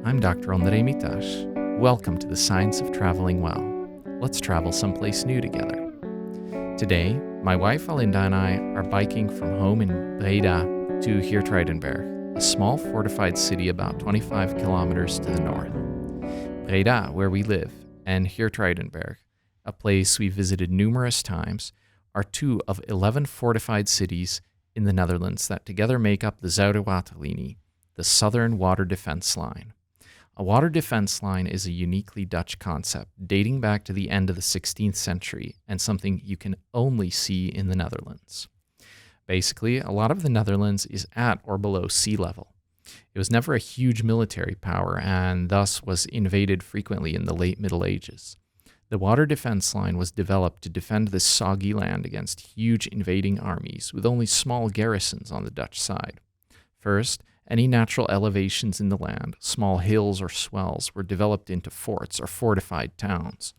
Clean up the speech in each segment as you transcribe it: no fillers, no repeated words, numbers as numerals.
I'm Dr. André Mitash. Welcome to the Science of Traveling Well. Let's travel someplace new together. Today, my wife Alinda and I are biking from home in Breda to Geertruidenberg, a small fortified city about 25 kilometers to the north. Breda, where we live, and Geertruidenberg, a place we visited numerous times, are two of 11 fortified cities in the Netherlands that together make up the Zuiderwaterlinie, the southern water defense line. A water defense line is a uniquely Dutch concept dating back to the end of the 16th century and something you can only see in the Netherlands. Basically, a lot of the Netherlands is at or below sea level. It was never a huge military power and thus was invaded frequently in the late Middle Ages. The water defense line was developed to defend this soggy land against huge invading armies with only small garrisons on the Dutch side. First, any natural elevations in the land, small hills or swells, were developed into forts or fortified towns.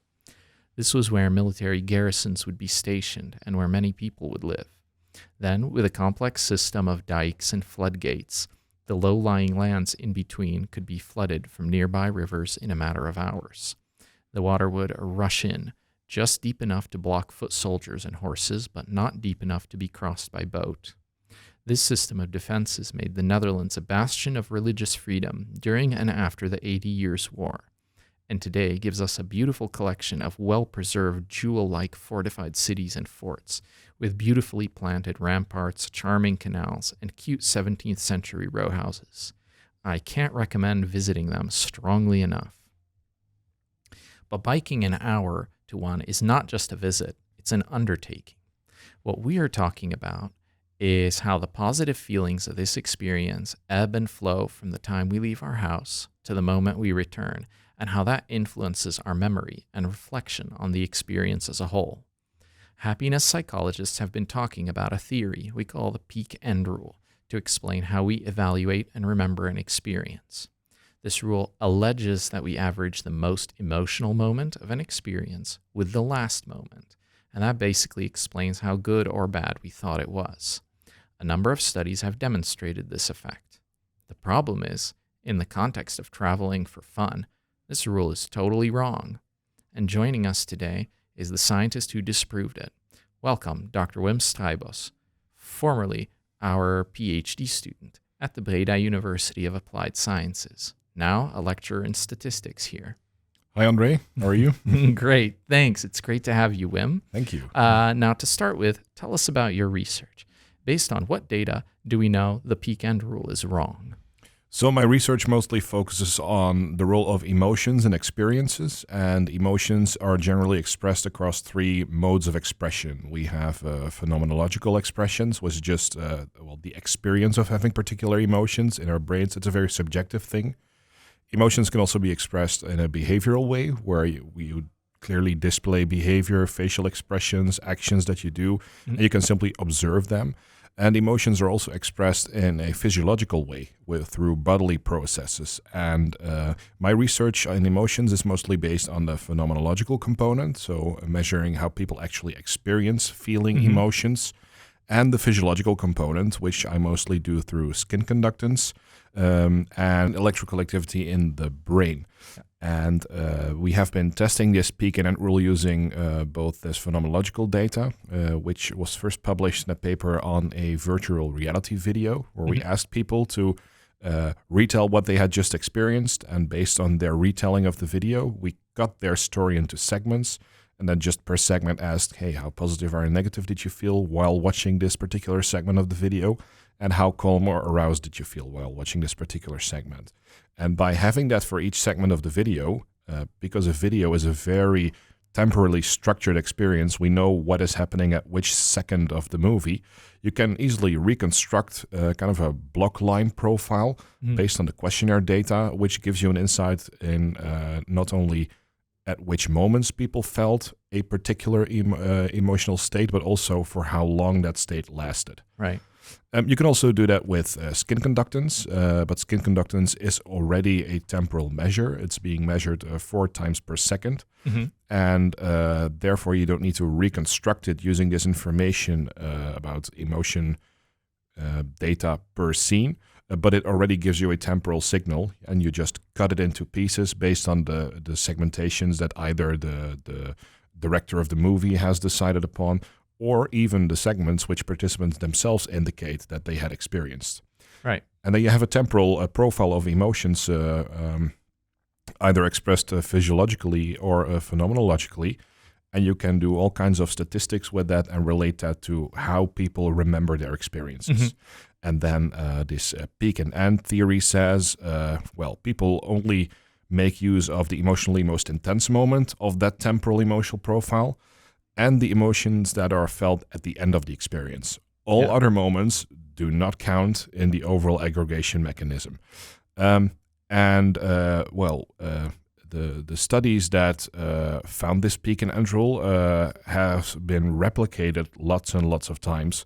This was where military garrisons would be stationed and where many people would live. Then, with a complex system of dikes and floodgates, the low-lying lands in between could be flooded from nearby rivers in a matter of hours. The water would rush in, just deep enough to block foot soldiers and horses, but not deep enough to be crossed by boat. This system of defenses made the Netherlands a bastion of religious freedom during and after the 80 Years' War, and today gives us a beautiful collection of well-preserved, jewel-like fortified cities and forts, with beautifully planted ramparts, charming canals, and cute 17th century row houses. I can't recommend visiting them strongly enough. But biking an hour to one is not just a visit, it's an undertaking. What we are talking about is how the positive feelings of this experience ebb and flow from the time we leave our house to the moment we return, and how that influences our memory and reflection on the experience as a whole. Happiness psychologists have been talking about a theory we call the peak-end rule to explain how we evaluate and remember an experience. This rule alleges that we average the most emotional moment of an experience with the last moment, and that basically explains how good or bad we thought it was. A number of studies have demonstrated this effect. The problem is, in the context of traveling for fun, this rule is totally wrong. And joining us today is the scientist who disproved it. Welcome, Dr. Wim Strijbos, formerly our PhD student at the Breda University of Applied Sciences, now a lecturer in statistics here. Hi, Andre. How are you? Great, thanks. It's great to have you, Wim. Thank you. Now, to start with, tell us about your research. Based on what data do we know the peak-end rule is wrong? So my research mostly focuses on the role of emotions and experiences, and emotions are generally expressed across three modes of expression. We have phenomenological expressions, which is just the experience of having particular emotions in our brains. It's a very subjective thing. Emotions can also be expressed in a behavioral way, where you clearly display behavior, facial expressions, actions that you do, and you can simply observe them. And emotions are also expressed in a physiological way through bodily processes. And my research in emotions is mostly based on the phenomenological component, so measuring how people actually experience feeling emotions, and the physiological component, which I mostly do through skin conductance and electrical activity in the brain. And we have been testing this peak-end rule using both this phenomenological data, which was first published in a paper on a virtual reality video, where we asked people to retell what they had just experienced, and based on their retelling of the video, we cut their story into segments, and then just per segment asked, hey, how positive or negative did you feel while watching this particular segment of the video? And how calm or aroused did you feel while watching this particular segment? And by having that for each segment of the video, because a video is a very temporally structured experience, we know what is happening at which second of the movie. You can easily reconstruct kind of a block line profile based on the questionnaire data, which gives you an insight in not only at which moments people felt a particular emotional state, but also for how long that state lasted. Right. You can also do that with skin conductance, but skin conductance is already a temporal measure. It's being measured 4 times per second, and therefore you don't need to reconstruct it using this information about emotion data per scene, but it already gives you a temporal signal, and you just cut it into pieces based on the segmentations that either the director of the movie has decided upon, or even the segments which participants themselves indicate that they had experienced. Right. And then you have a temporal profile of emotions either expressed physiologically or phenomenologically, and you can do all kinds of statistics with that and relate that to how people remember their experiences. Mm-hmm. And then this peak and end theory says, people only make use of the emotionally most intense moment of that temporal emotional profile and the emotions that are felt at the end of the experience. All other moments do not count in the overall aggregation mechanism. The studies that found this peak and end rule have been replicated lots and lots of times,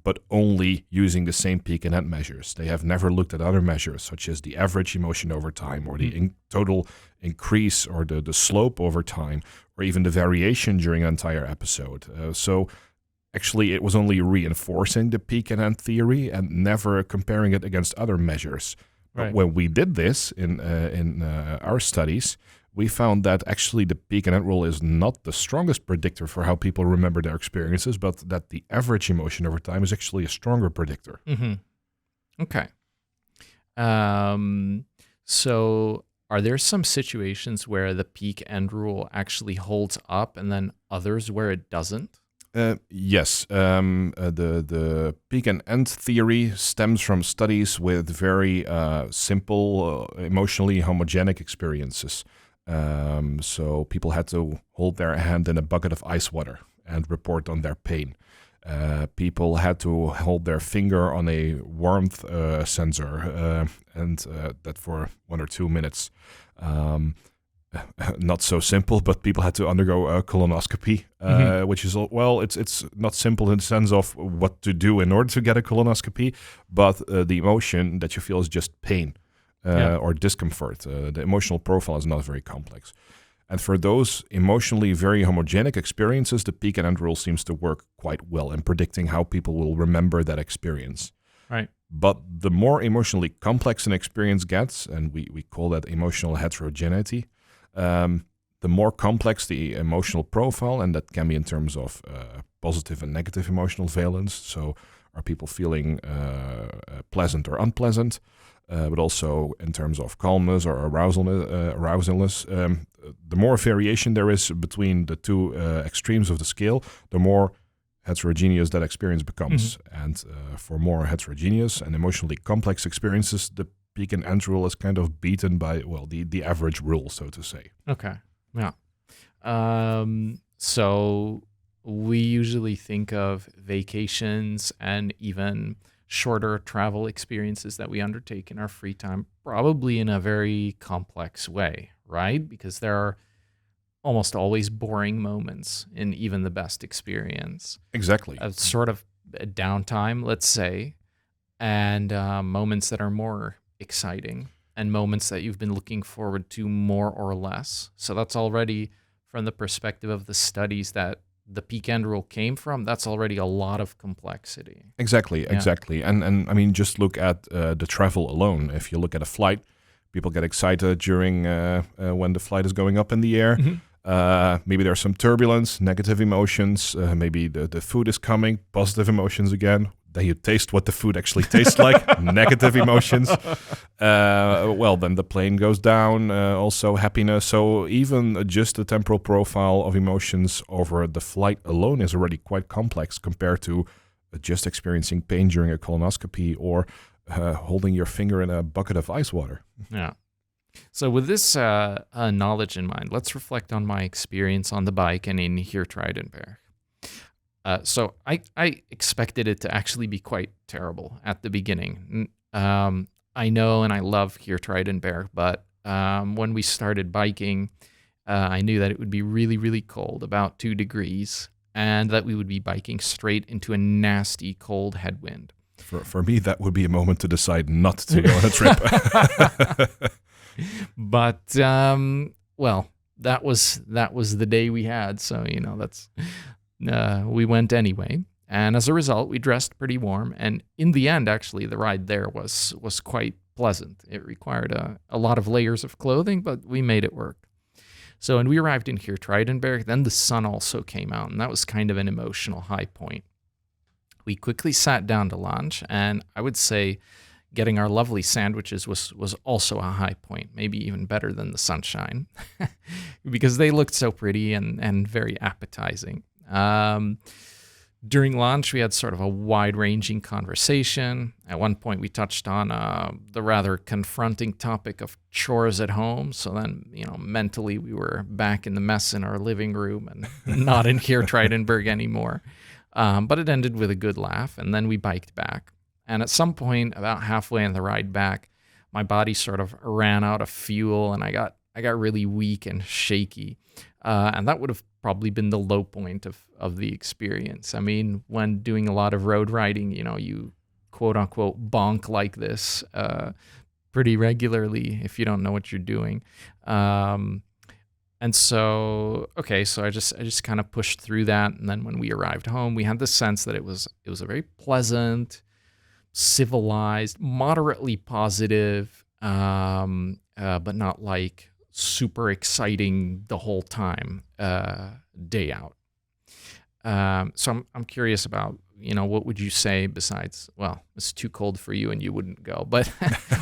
but only using the same peak and end measures. They have never looked at other measures, such as the average emotion over time, or the total increase, or the slope over time, or even the variation during an entire episode. So actually, it was only reinforcing the peak and end theory and never comparing it against other measures. But Right. when we did this in our studies, we found that actually the peak and end rule is not the strongest predictor for how people remember their experiences, but that the average emotion over time is actually a stronger predictor. Mm-hmm. Okay. So are there some situations where the peak end rule actually holds up and then others where it doesn't? Yes. The peak and end theory stems from studies with very simple, emotionally homogenic experiences. So people had to hold their hand in a bucket of ice water and report on their pain. People had to hold their finger on a warmth sensor, and that for 1 or 2 minutes. Not so simple, but people had to undergo a colonoscopy, which is, it's not simple in the sense of what to do in order to get a colonoscopy, but the emotion that you feel is just pain or discomfort. The emotional profile is not very complex. And for those emotionally very homogenic experiences, the peak and end rule seems to work quite well in predicting how people will remember that experience. Right. But the more emotionally complex an experience gets, and we call that emotional heterogeneity, the more complex the emotional profile, and that can be in terms of positive and negative emotional valence. So are people feeling pleasant or unpleasant? But also in terms of calmness or arousalness. The more variation there is between the two extremes of the scale, the more heterogeneous that experience becomes. And for more heterogeneous and emotionally complex experiences, the peak and end rule is kind of beaten by, the average rule, so to say. Okay. Yeah. So we usually think of vacations and even shorter travel experiences that we undertake in our free time, probably in a very complex way, right? Because there are almost always boring moments in even the best experience. Exactly. A sort of downtime, let's say, and moments that are more exciting and moments that you've been looking forward to more or less. So that's already, from the perspective of the studies that the peak end rule came from, that's already a lot of complexity. Exactly. And I mean, just look at the travel alone. If you look at a flight, people get excited during when the flight is going up in the air. Maybe there's some turbulence, negative emotions. Maybe the food is coming, positive emotions again. Then you taste what the food actually tastes like, negative emotions. Then the plane goes down, also happiness. So even just the temporal profile of emotions over the flight alone is already quite complex compared to just experiencing pain during a colonoscopy or holding your finger in a bucket of ice water. Yeah. So with this knowledge in mind, let's reflect on my experience on the bike and in Geertruidenberg. So I expected it to actually be quite terrible at the beginning. I know and I love Geertruidenberg, but when we started biking, I knew that it would be really, really cold, about 2 degrees, and that we would be biking straight into a nasty cold headwind. For me, that would be a moment to decide not to go on a trip. But that was the day we had, so that's we went anyway. And as a result, we dressed pretty warm. And in the end, actually, the ride there was quite pleasant. It required a lot of layers of clothing, but we made it work. So, and we arrived in Geertruidenberg. Then the sun also came out, and that was kind of an emotional high point. We quickly sat down to lunch, and I would say getting our lovely sandwiches was also a high point, maybe even better than the sunshine, because they looked so pretty and very appetizing. During lunch, we had sort of a wide-ranging conversation. At one point, we touched on the rather confronting topic of chores at home. So then, mentally, we were back in the mess in our living room and not in Geertruidenberg anymore. But it ended with a good laugh, and then we biked back. And at some point, about halfway on the ride back, my body sort of ran out of fuel, and I got really weak and shaky. And that would have probably been the low point of the experience. I mean, when doing a lot of road riding, you quote unquote bonk like this pretty regularly if you don't know what you're doing. And so I just kind of pushed through that. And then when we arrived home, we had the sense that it was a very pleasant, civilized, moderately positive, but not like super exciting the whole time day out. So I'm curious about, what would you say besides, well, it's too cold for you and you wouldn't go, but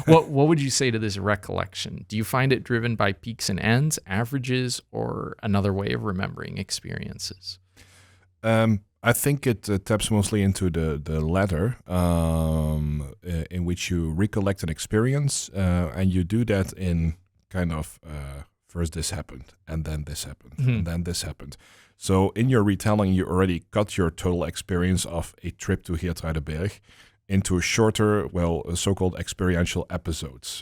what would you say to this recollection? Do you find it driven by peaks and ends, averages, or another way of remembering experiences? I think it taps mostly into the latter, in which you recollect an experience, and you do that in kind of first this happened, and then this happened, and then this happened. So in your retelling, you already cut your total experience of a trip to Geertruidenberg into shorter, so-called experiential episodes.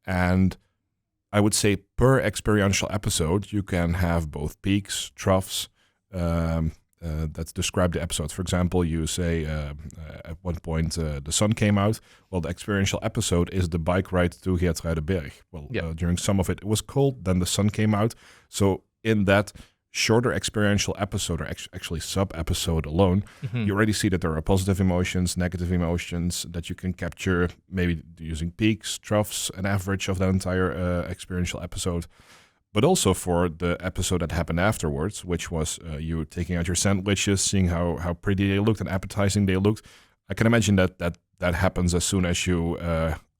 And I would say per experiential episode, you can have both peaks, troughs, that describe the episode. For example, you say at one point the sun came out. Well, the experiential episode is the bike ride to Geertruidenberg. During some of it was cold, then the sun came out. So in that shorter experiential episode, or actually sub-episode alone, you already see that there are positive emotions, negative emotions that you can capture, maybe using peaks, troughs, an average of that entire experiential episode. But also for the episode that happened afterwards, which was you taking out your sandwiches, seeing how pretty they looked and appetizing they looked. I can imagine that happens as soon as you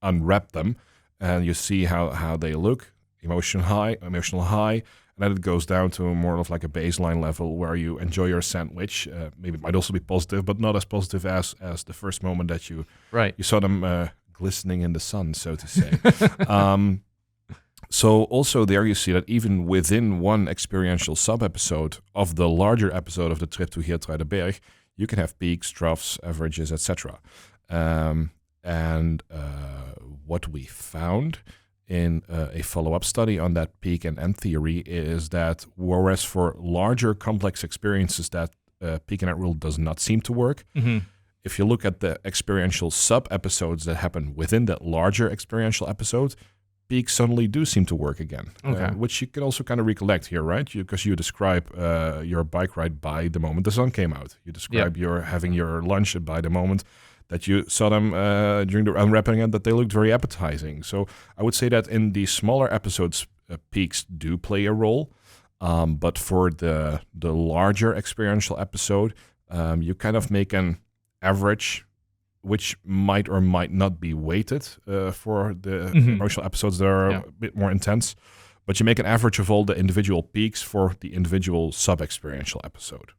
unwrap them and you see how they look, emotional high, and then it goes down to more of like a baseline level where you enjoy your sandwich. Maybe it might also be positive, but not as positive as the first moment that you saw them glistening in the sun, so to say. So also there you see that even within one experiential sub-episode of the larger episode of the trip to Geertruidenberg, you can have peaks, troughs, averages, etc. And what we found in a follow-up study on that peak and end theory is that whereas for larger complex experiences that peak and end rule does not seem to work, if you look at the experiential sub-episodes that happen within that larger experiential episode, peaks suddenly do seem to work again, which you can also kind of recollect here, right? Because you describe your bike ride by the moment the sun came out. You describe your having your lunch by the moment that you saw them during the unwrapping and that they looked very appetizing. So I would say that in the smaller episodes, peaks do play a role. But for the larger experiential episode, you kind of make an average, which might or might not be weighted for the emotional episodes that are a bit more intense. But you make an average of all the individual peaks for the individual sub-experiential episode.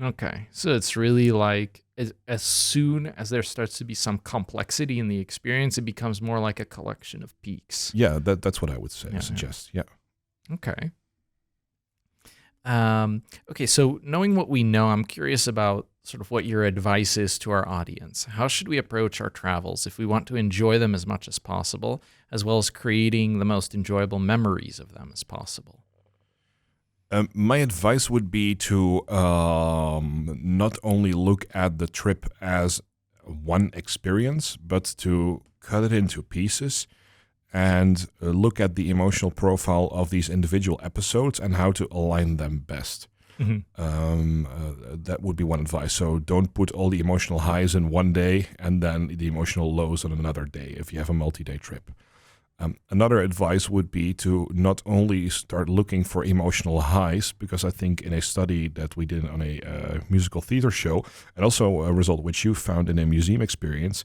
Okay. So it's really like as soon as there starts to be some complexity in the experience, it becomes more like a collection of peaks. Yeah, that's what I would say, suggest. Yeah. Okay. Okay, so knowing what we know, I'm curious about sort of what your advice is to our audience. How should we approach our travels if we want to enjoy them as much as possible, as well as creating the most enjoyable memories of them as possible? My advice would be to not only look at the trip as one experience, but to cut it into pieces and look at the emotional profile of these individual episodes and how to align them best. That would be one advice. So don't put all the emotional highs in one day and then the emotional lows on another day if you have a multi-day trip. Another advice would be to not only start looking for emotional highs, because I think in a study that we did on a musical theater show, and also a result which you found in a museum experience,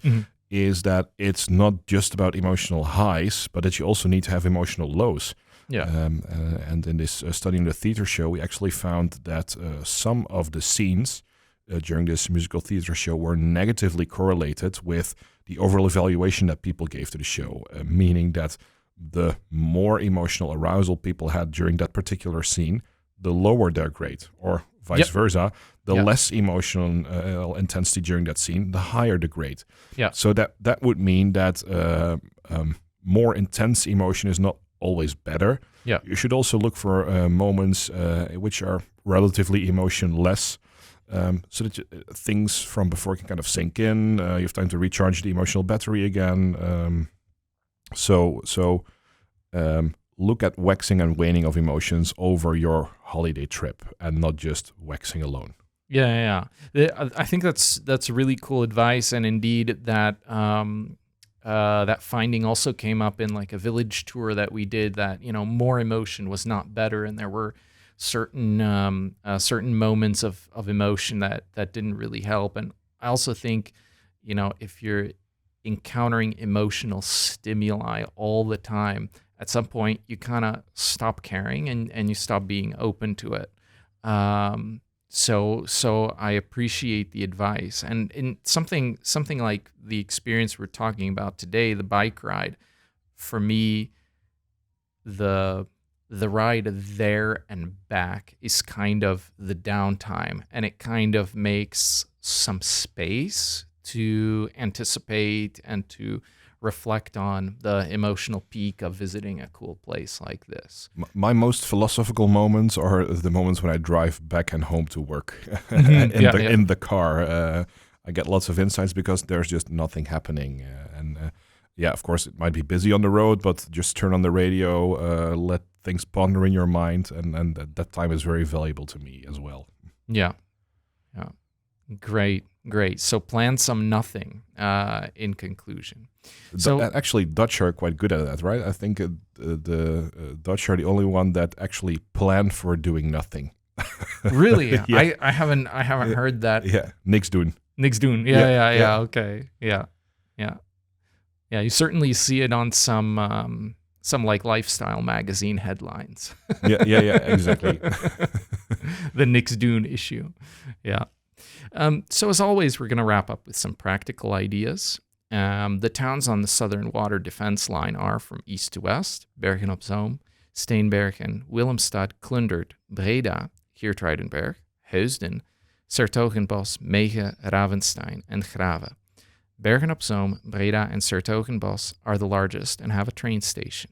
is that it's not just about emotional highs, but that you also need to have emotional lows. Yeah. And in this study in the theater show, we actually found that some of the scenes during this musical theater show were negatively correlated with the overall evaluation that people gave to the show, meaning that the more emotional arousal people had during that particular scene, the lower their grade, or vice versa. The less emotional intensity during that scene, the higher the grade. Yeah. So that would mean that more intense emotion is not always better. Yeah. You should also look for moments which are relatively emotionless, so that things from before can kind of sink in. You have time to recharge the emotional battery again. So look at waxing and waning of emotions over your holiday trip, and not just waxing alone. Yeah. I think that's really cool advice, and indeed that that finding also came up in like a village tour that we did. That more emotion was not better, and there were certain moments of emotion that didn't really help. And I also think if you're encountering emotional stimuli all the time, at some point you kind of stop caring and you stop being open to it. So I appreciate the advice, and in something like the experience we're talking about today, the bike ride, for me, the ride there and back is kind of the downtime, and it kind of makes some space to anticipate and to reflect on the emotional peak of visiting a cool place like this. My most philosophical moments are the moments when I drive back and home to work in the car. I get lots of insights because there's just nothing happening. Of course, it might be busy on the road, but just turn on the radio, let things ponder in your mind, and that time is very valuable to me as well. Yeah. Great. So plan some nothing in conclusion. So actually, Dutch are quite good at that, right? I think the Dutch are the only one that actually plan for doing nothing. Really? Yeah. I haven't heard that. Yeah, niks doen. Niks doen. Yeah. Okay. Yeah. You certainly see it on some like lifestyle magazine headlines. yeah, exactly. The niks doen issue. Yeah. So as always, we're going to wrap up with some practical ideas. The towns on the southern water defense line are, from east to west, Bergen op Zoom, Steenbergen, Willemstad, Klundert, Breda, Geertruidenberg, Heusden, 's-Hertogenbosch, Mege, Ravenstein, and Grave. Bergen op Zoom, Breda, and 's-Hertogenbosch are the largest and have a train station.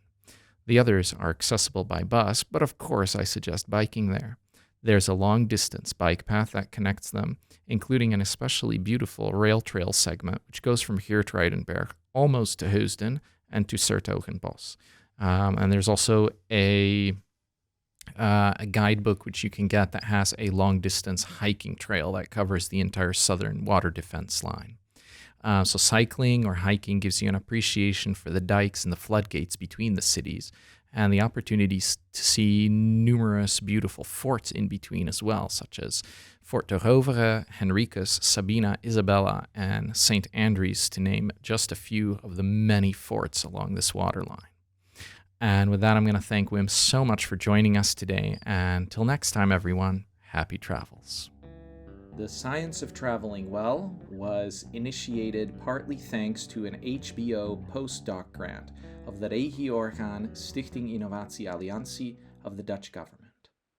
The others are accessible by bus, but of course I suggest biking there. There's a long-distance bike path that connects them, including an especially beautiful rail trail segment, which goes from Geertruidenberg almost to Heusden and to 's-Hertogenbosch. And there's also a guidebook which you can get that has a long-distance hiking trail that covers the entire southern water defense line. So cycling or hiking gives you an appreciation for the dikes and the floodgates between the cities, and the opportunities to see numerous beautiful forts in between as well, such as Fort de Rovere, Henricus, Sabina, Isabella, and St. Andrews, to name just a few of the many forts along this waterline. And with that, I'm going to thank Wim so much for joining us today, and till next time, everyone, happy travels. The Science of Traveling Well was initiated partly thanks to an HBO postdoc grant of the Regieorgaan Stichting Innovatie Alliantie of the Dutch government.